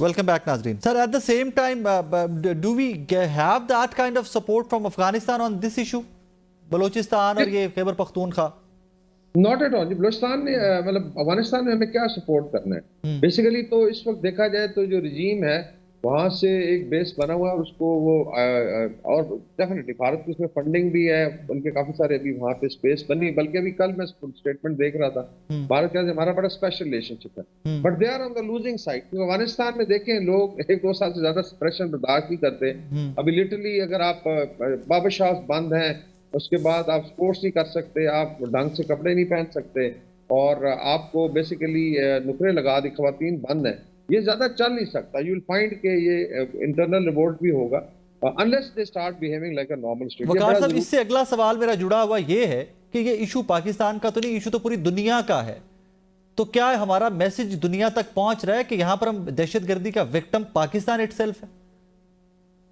Welcome back, Nazreen. Sir, at the same time, do we have that kind of support from Afghanistan on this issue? Balochistan और ये Khyber Pakhtunkhwa? Not at all. Balochistan ने मतलब अफगानिस्तान में हमें क्या support करना है बेसिकली, तो इस वक्त देखा जाए तो जो रजीम है वहां से एक बेस बना हुआ है उसको वो और डेफिनेटली भारत की उसमें फंडिंग भी है, उनके काफी सारे अभी वहां पे स्पेस बनी, बल्कि अभी कल मैं स्टेटमेंट देख रहा था भारत का हमारा बड़ा स्पेशल रिलेशनशिप है, but they are on the losing side. क्योंकि अफगानिस्तान में देखें लोग 1-2 साल से ज्यादा प्रेशर बर्दाश्त नहीं करते। अभी लिटरली अगर आप बाबा बंद हैं, उसके बाद आप स्पोर्ट्स नहीं कर सकते, आप ढंग से कपड़े नहीं पहन सकते और आपको बेसिकली नुकरे लगा दी, खवातीन बंद है, ये ज्यादा चल नहीं सकता। यू विल फाइंड के ये इंटरनल रिवोल्ट भी होगा unless they start behaving like a normal state. Waqar sahab, इससे अगला सवाल मेरा जुड़ा हुआ ये है कि ये इशू पाकिस्तान का तो नहीं, इशू तो पूरी दुनिया का है। तो क्या हमारा मैसेज दुनिया तक पहुंच रहा है कि यहां पर हम दहशतगर्दी का विक्टिम पाकिस्तान इटसेल्फ है?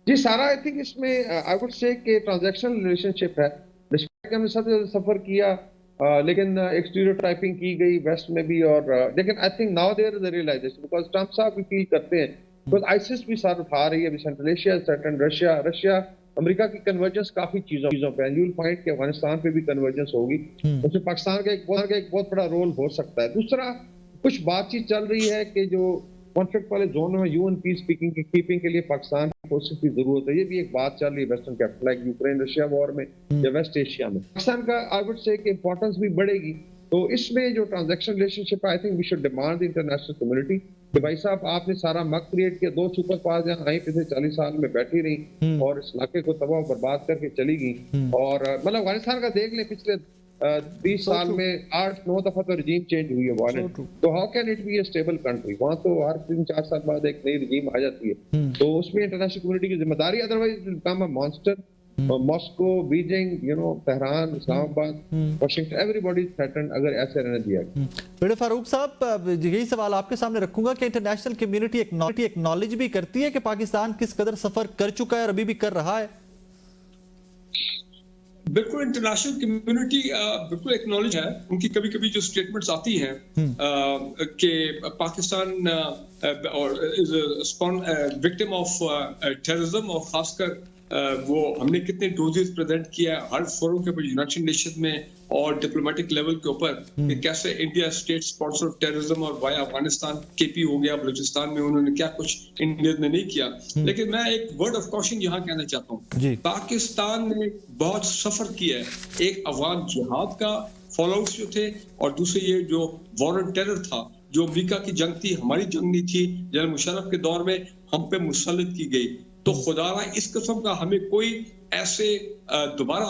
जी सारा आई थिंक इसमें आई वुड से कि ट्रांजैक्शनल रिलेशनशिप है। रिस्पेक्ट हमने सबसे ज्यादा सफर किया, लेकिन एक स्टीरियोटाइपिंग की गई वेस्ट में भी, और लेकिन I think now there is a realization because Trump साहब भी फील करते हैं, बिकॉज़ आईसिस भी सर उठा रही है अभी central Asia, certain Russia America की कन्वर्जेंस काफी चीजों पे, यू विल फाइंड कि अफगानिस्तान पे भी कन्वर्जेंस होगी, उसमें पाकिस्तान का एक बहुत बड़ा रोल हो सकता है। दूसरा, कुछ बातचीत चल रही है कि जो कॉन्फ्लिक्ट वाले जोन में यूएन पीस कीपिंग के लिए पाकिस्तान की फोर्सेस की जरूरत है, ये भी एक बात चल रही है western capital like Ukraine Russia war में या वेस्ट एशिया में। पाकिस्तान का आई वुड से कि इंपॉर्टेंस भी बढ़ेगी। तो इसमें जो transaction relationship I think we should demand the international community कि भाई साहब आपने सारा मक क्रिएट किया, 2 सुपर पावर जहां आई पिछले 40 साल में बैठी रही और इस इलाके को तबाह बर्बाद करके चली गई, और मतलब अफगानिस्तान का देख लें पिछले 20 साल में 8-9 दफा तो रजीम चेंज हुई है वायलेंट, तो how can it be A stable country? वहां तो हर 3-4 साल बाद एक नई रजीम आ जाती है, तो उसमें इंटरनेशनल कम्युनिटी की जिम्मेदारी, otherwise become a monster. Moscow, Beijing, Tehran, Islamabad, Washington, everybody threatened अगर ऐसे रहने दिया गया। बड़े फारूक साहब, यही सवाल आपके सामने रखूंगा कि इंटरनेशनल कम्युनिटी एक्नॉलेज भी करती है कि पाकिस्तान किस कदर सफर कर चुका है और अभी भी कर रहा है? बिल्कुल, इंटरनेशनल कम्युनिटी बिल्कुल एक्नॉलेज है। उनकी कभी कभी जो स्टेटमेंट्स आती हैं कि पाकिस्तान और इज विक्टिम ऑफ टेररिज्म, और खासकर वो हमने कितने डोजेस प्रेजेंट किया है हर फोरम के ऊपर, यूनाइटेड नेशन में और डिप्लोमेटिक लेवल के ऊपर, कि कैसे इंडिया स्टेट स्पॉन्सर टेररिज्म और वाया अफगानिस्तान केपी हो गया, बलूचिस्तान में उन्होंने क्या कुछ इंडिया ने नहीं किया। लेकिन मैं एक वर्ड ऑफ कॉशन यहाँ कहना चाहता हूँ, पाकिस्तान ने बहुत सफर किया है एक अफगान जिहाद का फॉलोअर्स जो थे, और दूसरे ये जो वॉर ऑन टेरर था, जो अमेरिका की जंग थी, हमारी जंग नहीं थी, जनरल मुशर्रफ के दौर में हम पे मुसल्लत की गई। तो खुदारा इस किस्म का हमें कोई ऐसे दोबारा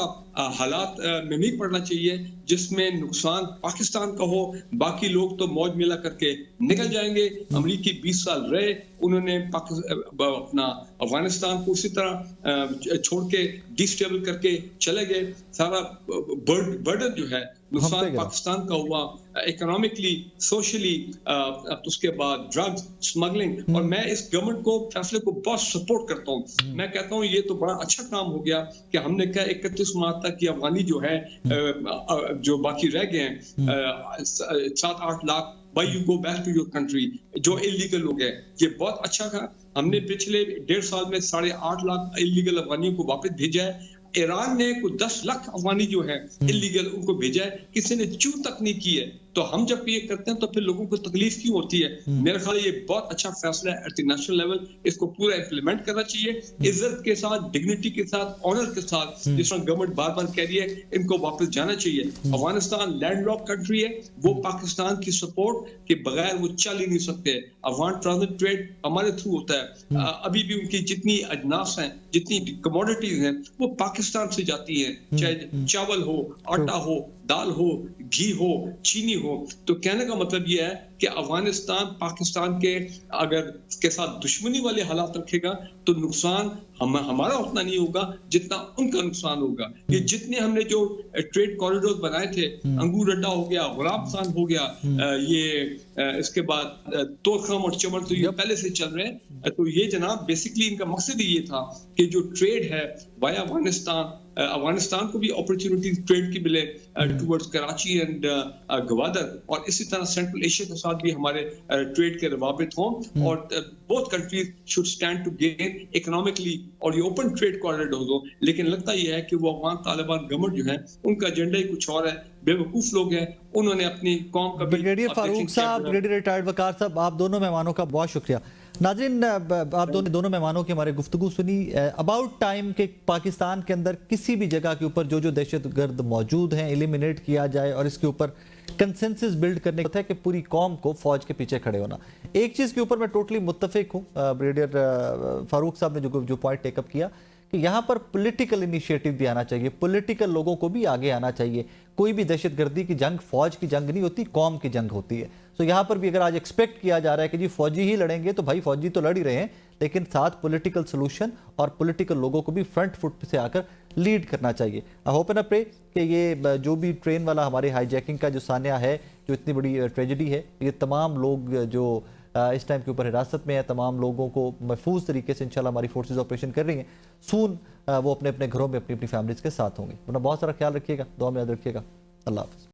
हालात में नहीं पड़ना चाहिए जिसमें नुकसान पाकिस्तान का हो, बाकी लोग तो मौज मिला करके निकल जाएंगे। अमरीकी 20 साल रहे, उन्होंने अपना अफगानिस्तान को उसी तरह छोड़ के डिस्टेबल करके चले गए। सारा बर्डन जो है नुकसान पाकिस्तान का हुआ, इकोनॉमिकली, सोशली, उसके बाद ड्रग्स स्मगलिंग। और मैं इस गवर्नमेंट को फैसले को बहुत सपोर्ट करता हूँ। मैं कहता हूँ ये तो बड़ा अच्छा काम हो गया कि हमने कहा 31 मार्च तक की अफगानी जो है जो बाकी रह गए हैं 7-8 lakh, by you go back to your country, जो इलीगल लोग हैं, ये बहुत अच्छा था। हमने पिछले 1.5 साल में 8.5 लाख इलीगल अफगानियों को वापस भेजा है। ईरान ने कुछ 10 लाख अफगानी जो है इलीगल उनको भेजा है, किसी ने चू तक नहीं की है। तो हम जब ये करते हैं तो फिर लोगों को तकलीफ क्यों होती है? मेरे ख्याल ये बहुत अच्छा फैसला है इंटरनेशनल लेवल, इसको पूरा इम्प्लीमेंट करना चाहिए, इज्जत के साथ, डिग्निटी के साथ, ऑनर के साथ, जिस तरह गवर्नमेंट बार बार कह रही है इनको वापस जाना चाहिए। अफगानिस्तान लैंडलॉक कंट्री है, वो पाकिस्तान की सपोर्ट के बगैर वो चल ही नहीं सकते। अफगान ट्रांजिट ट्रेड हमारे थ्रू होता है, अभी भी उनकी जितनी अजनास हैं, जितनी कमोडिटीज हैं, वो पाकिस्तान से जाती है, चाहे चावल हो, आटा हो, दाल हो, घी हो, चीनी हो। तो कहने का मतलब यह है कि अफगानिस्तान पाकिस्तान के अगर के साथ दुश्मनी वाले हालात रखेगा तो नुकसान हमारा उतना नहीं होगा जितना उनका नुकसान होगा। ये जितने हमने जो ट्रेड कॉरिडोर बनाए थे, अंगूर अड्डा हो गया, गुलाब खान हो गया, ये इसके बाद तोरखम और चमन तो ये पहले से चल रहे हैं। तो ये जनाब बेसिकली इनका मकसद ही ये था कि जो ट्रेड है वाया अफगानिस्तान को भी अपॉर्चुनिटी ट्रेड की मिले टुवर्ड्स कराची एंड गवादर, और इसी तरह सेंट्रल एशिया के साथ भी हमारे ट्रेड के रवाबित हों, और both countries should stand to gain economically, और ये ओपन ट्रेड कॉरिडोर हो। लेकिन लगता यह है कि वो अफगान तालिबान गवर्नमेंट जो है उनका एजेंडा ही कुछ और है, बेवकूफ लोग हैं, उन्होंने अपनी कौम का ब्रिगेडियर फारूक साहब, ब्रिगेडियर रिटायर्ड वकार साहब, आप दोनों मेहमानों का बहुत शुक्रिया। नाज़रीन, आप दोनों मेहमानों की हमारे गुफ्तगू सुनी। अबाउट टाइम के पाकिस्तान के अंदर किसी भी जगह के ऊपर जो दहशतगर्द मौजूद हैं एलिमिनेट किया जाए, और इसके ऊपर कंसेंसस बिल्ड करने का है कि पूरी कौम को फौज के पीछे खड़े होना। एक चीज़ के ऊपर मैं टोटली मुत्तफिक हूँ, ब्रिगेडियर फारूक साहब ने जो पॉइंट टेकअप किया कि यहाँ पर पॉलिटिकल इनिशिएटिव भी आना चाहिए, पॉलिटिकल लोगों को भी आगे आना चाहिए। कोई भी दहशतगर्दी की जंग फौज की जंग नहीं होती, कौम की जंग होती है। तो यहाँ पर भी अगर आज एक्सपेक्ट किया जा रहा है कि जी फौजी ही लड़ेंगे, तो भाई फौजी तो लड़ ही रहे हैं, लेकिन साथ पॉलिटिकल सोल्यूशन और पॉलिटिकल लोगों को भी फ्रंट फुट से आकर लीड करना चाहिए। आई होप एंड प्रे कि ये जो भी ट्रेन वाला हमारे हाईजैकिंग का जो सान्या है, जो इतनी बड़ी ट्रेजेडी है, ये तमाम लोग जो इस टाइम के ऊपर हिरासत में है, तमाम लोगों को महफूज तरीके से इंशाल्लाह हमारी फोर्सेज ऑपरेशन कर रही हैं। सून वो अपने अपने घरों में अपनी अपनी फैमिलीज के साथ होंगे। अपना बहुत सारा ख्याल रखिएगा, दुआ में याद रखिएगा। अल्लाह हाफ़िज़।